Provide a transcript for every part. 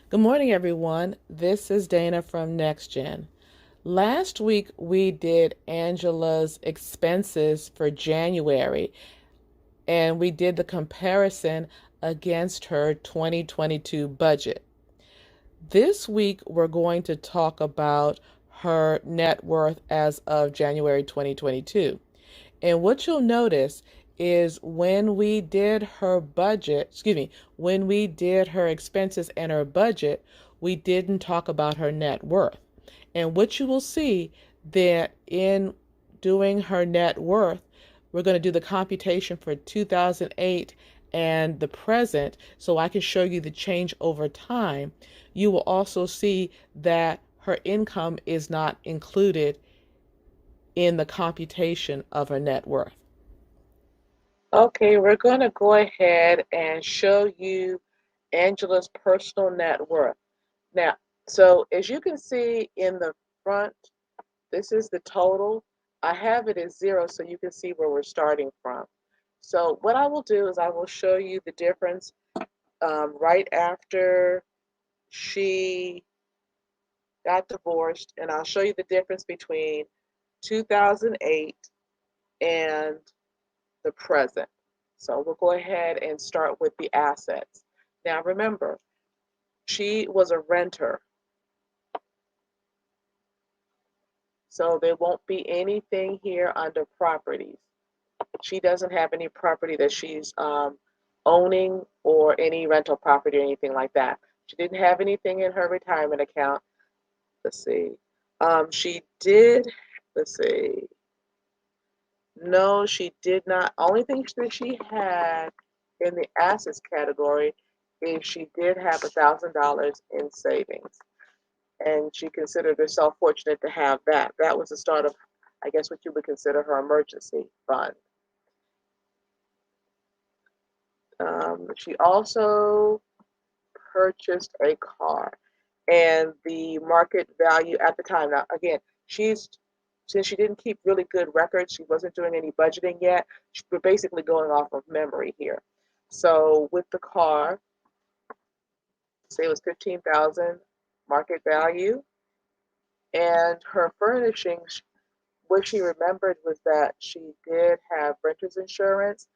Good morning, everyone. This is Dana from NexGen. Last week, we did Angela's expenses for January, and we did the comparison against her 2022 budget. This week, we're going to talk about her net worth as of January 2022. And what you'll notice is when we did her budget, when we did her expenses and her budget, we didn't talk about her net worth. And what you will see that in doing her net worth, we're going to do the computation for 2008 and the present so I can show you the change over time. You will also see that her income is not included in the computation of her net worth. Okay, we're going to go ahead and show you Angela's personal net worth. Now, so as you can see in the front, this is the total. I have it as 0 so you can see where we're starting from. So what I will do is I will show you the difference right after she got divorced, and I'll show you the difference between 2008 and the present. So we'll go ahead and start with the assets. Now remember, she was a renter, so there won't be anything here under properties. She doesn't have any property that she's owning or any rental property or anything like that. She didn't have anything in her retirement account. Let's see. She did, let's see. No, she did not. Only thing that she had in the assets category is she did have $1,000 in savings, and she considered herself fortunate to have that. That was the start of, I guess, what you would consider her emergency fund. She also purchased a car, and the market value at the time. Now, again, since she didn't keep really good records, she wasn't doing any budgeting yet. We're basically going off of memory here. So with the car, say it was 15,000 market value, and her furnishings. What she remembered was that she did have renter's insurance,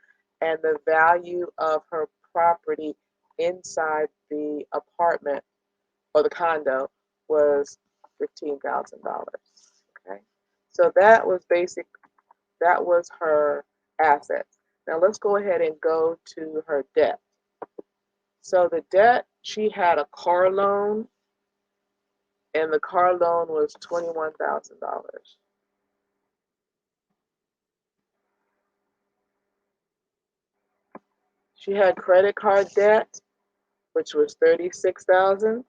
and the value of her property inside the apartment or the condo was $15,000. Okay, so that was her assets. Now let's go ahead and go to her debt. So the debt, she had a car loan, and the car loan was $21,000. She had credit card debt, which was 36,000,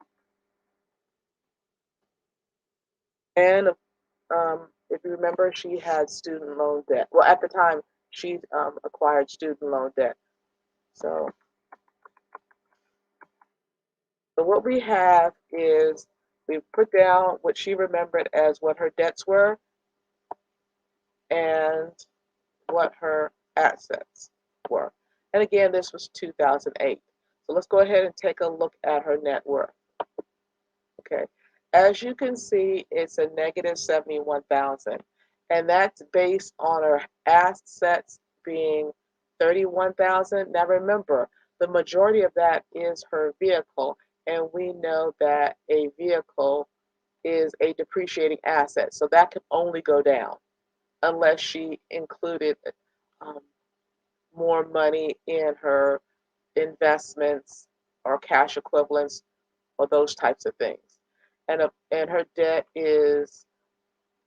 and if you remember, she had student loan debt. Well, at the time, she acquired student loan debt. So, so what we have is we put down what she remembered as what her debts were and what her assets were. And again, this was 2008. So let's go ahead and take a look at her net worth. Okay. As you can see, it's a negative 71,000, and that's based on her assets being 31,000. Now remember, the majority of that is her vehicle, and we know that a vehicle is a depreciating asset, so that can only go down unless she included um, more money in her investments or cash equivalents or those types of things. And her debt is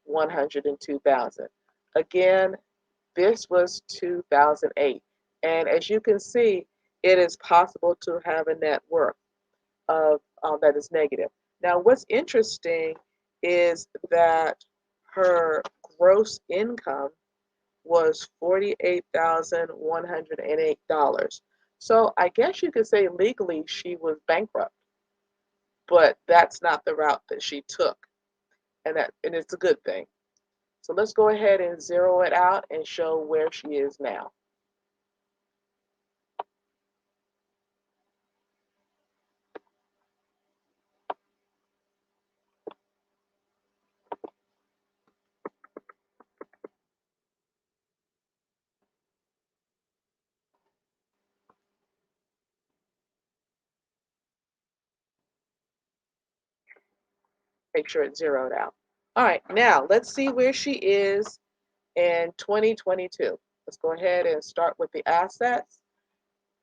102,000. Again, this was 2008, and as you can see, it is possible to have a net worth of that is negative. Now, what's interesting is that her gross income was $48,108. So I guess you could say legally she was bankrupt, but that's not the route that she took, and it's a good thing. So let's go ahead and zero it out and show where she is now. Make sure it's zeroed out. All right, now let's see where she is in 2022. Let's go ahead and start with the assets.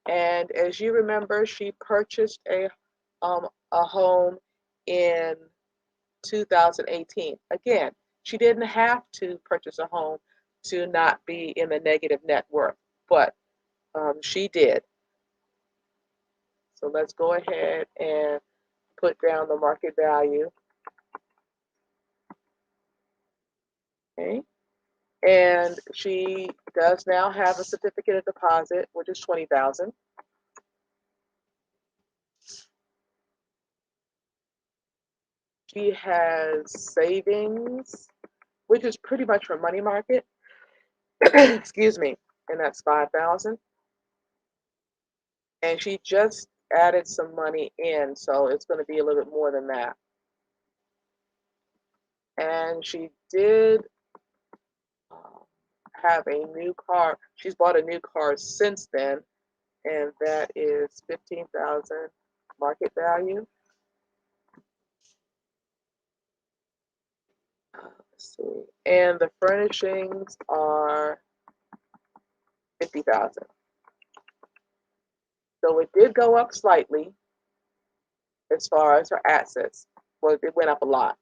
And as you remember, she purchased a home in 2018. Again, she didn't have to purchase a home to not be in the negative net worth, but she did. So let's go ahead and put down the market value. Okay. And she does now have a certificate of deposit, which is $20,000. She has savings, which is pretty much her money market. Excuse me, and that's 5,000. And she just added some money in, so it's going to be a little bit more than that. And she did have a new car. She's bought a new car since then, and that is 15,000 market value. Let's see. And the furnishings are 50,000. So it did go up slightly as far as her assets. Well, it went up a lot.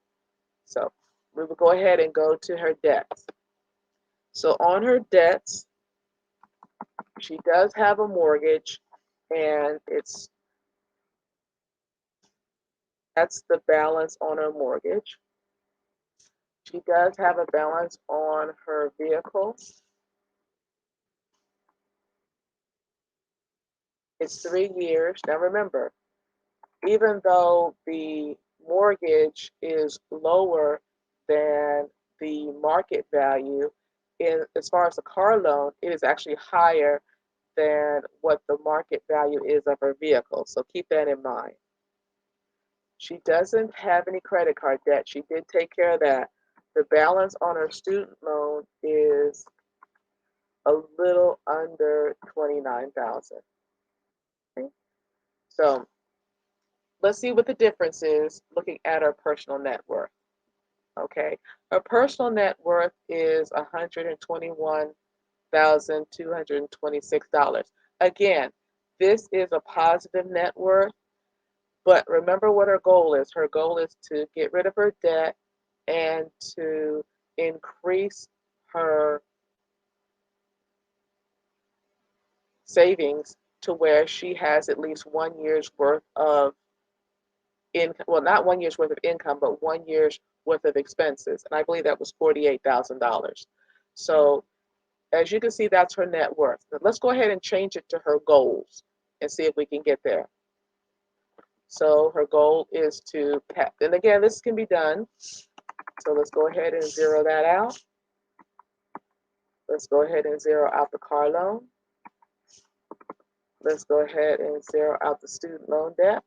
So we will go ahead and go to her debts. So on her debts, she does have a mortgage, and that's the balance on her mortgage. She does have a balance on her vehicle. It's 3 years. Now remember, even though the mortgage is lower than the market value, as far as the car loan, it is actually higher than what the market value is of her vehicle. So keep that in mind. She doesn't have any credit card debt. She did take care of that. The balance on her student loan is a little under 29,000. Okay? So let's see what the difference is looking at her personal net worth. Okay, her personal net worth is $121,226. Again, this is a positive net worth, but remember what her goal is. Her goal is to get rid of her debt and to increase her savings to where she has at least 1 year's worth of income. Well, not 1 year's worth of income, but 1 year's worth of expenses. And I believe that was $48,000. So as you can see, that's her net worth. But let's go ahead and change it to her goals and see if we can get there. So her goal is to, and again, this can be done. So let's go ahead and zero that out. Let's go ahead and zero out the car loan. Let's go ahead and zero out the student loan debt.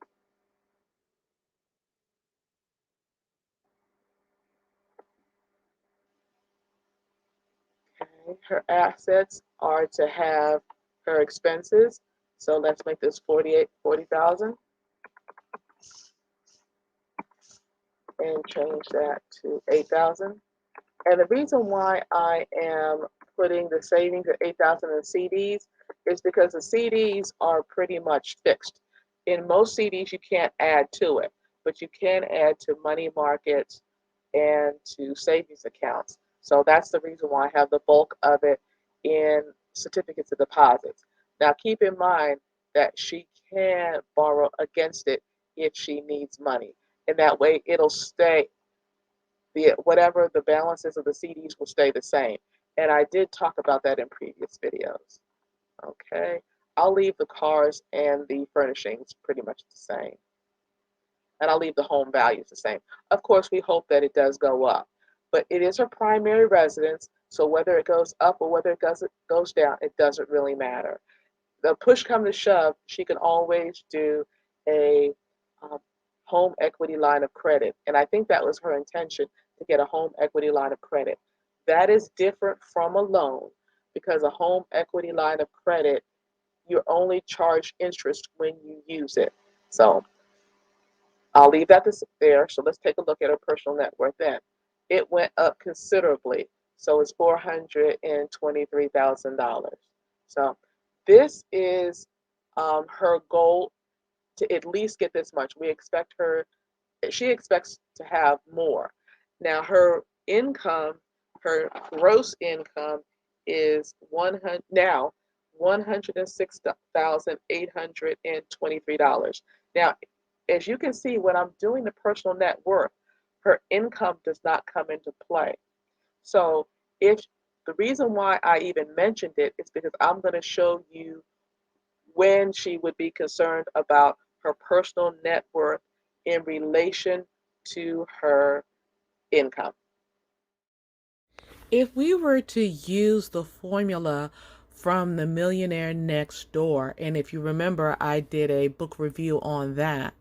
Okay. Her assets are to have her expenses. So let's make this 40,000 and change that to 8,000. And the reason why I am putting the savings at 8,000 in CDs is because the CDs are pretty much fixed. In most CDs, you can't add to it, but you can add to money markets and to savings accounts. So that's the reason why I have the bulk of it in certificates of deposits. Now, keep in mind that she can borrow against it if she needs money. And that way it'll stay, whatever the balances of the CDs will stay the same. And I did talk about that in previous videos. Okay, I'll leave the cars and the furnishings pretty much the same. And I'll leave the home values the same. Of course, we hope that it does go up, but it is her primary residence, so whether it goes up or whether it goes down, it doesn't really matter. The push come to shove, she can always do a um, home equity line of credit, and I think that was her intention, to get a home equity line of credit. That is different from a loan, because a home equity line of credit, you're only charged interest when you use it. So I'll leave that there. So let's take a look at her personal net worth then. It went up considerably. So it's $423,000. So this is her goal to at least get this much. She expects to have more. Now her income, her gross income is 106,823. Now, as you can see, when I'm doing the personal net worth, her income does not come into play. So if the reason why I even mentioned it is because I'm going to show you when she would be concerned about her personal net worth in relation to her income. If we were to use the formula from The Millionaire Next Door, and if you remember, I did a book review on that,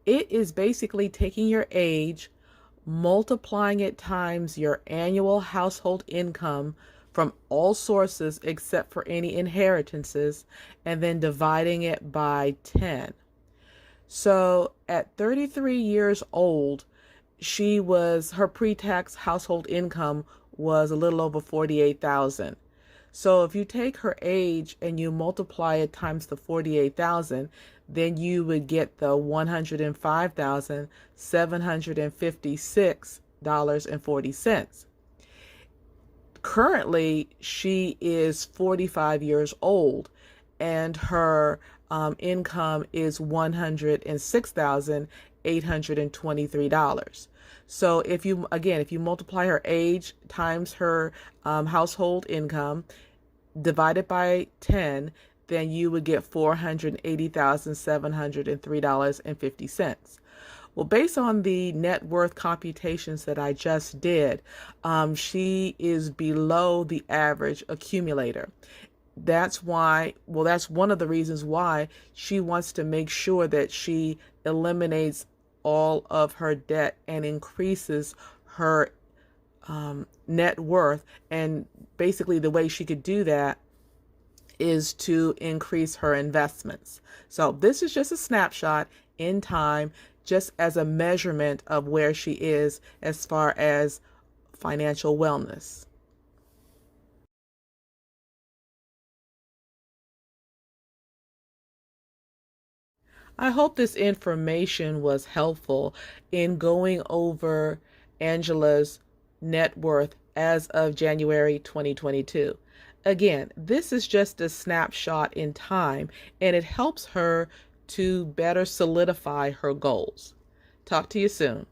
it is basically taking your age, multiplying it times your annual household income from all sources except for any inheritances, and then dividing it by 10. So at 33 years old, her pre-tax household income was a little over 48,000. So if you take her age and you multiply it times the 48,000, then you would get the $105,756.40. Currently, she is 45 years old and her income is $106,823. So if you multiply her age times her household income divided by 10, then you would get $480,703.50. Well, based on the net worth computations that I just did, she is below the average accumulator. That's one of the reasons why she wants to make sure that she eliminates all of her debt and increases her net worth. And basically, the way she could do that is to increase her investments. So, this is just a snapshot in time, just as a measurement of where she is as far as financial wellness. I hope this information was helpful in going over Angela's net worth as of January 2022. Again, this is just a snapshot in time and it helps her to better solidify her goals. Talk to you soon.